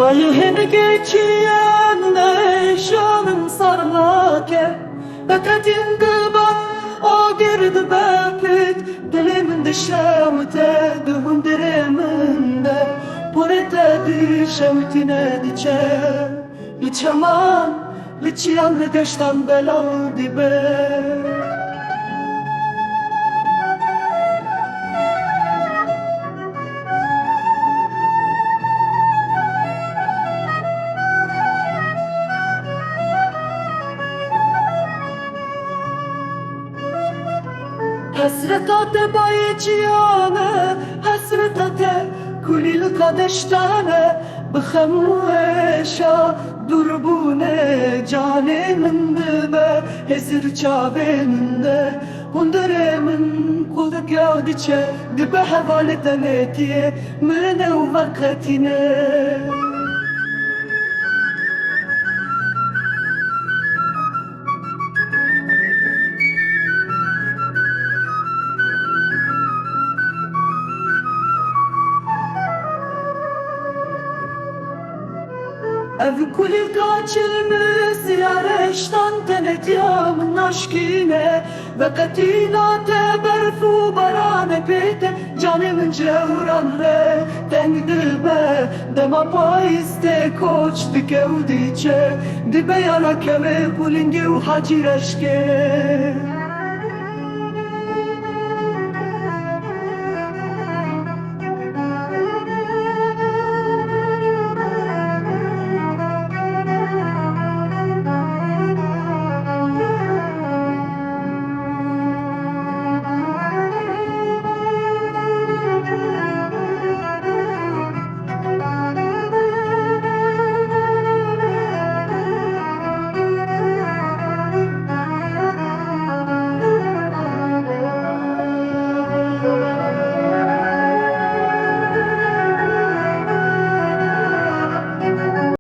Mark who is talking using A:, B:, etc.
A: Sayın geçiyen ne şanım sarlake Beketin gıbat o girdi bepit Dilimin dişemte dühün diriminde Purete dişemtine diçe Liçaman, liçiyan deştan bela dibe Hasretate bayiciane, hasretate kulil kadeştane Bıxemueşa durbune canemin dibe Hezir çaveninde hunderemin kulduk yağdiçe Dibe hevaleten etiye mene u vakatine Ev kulil kaçılmız yareştan tenetiyamın aşkine Ve katina te berfu barane pete Canımın cevran re tengdi be Dema paiste koç dike udice Dibe yana keme kulingi u hacir eşke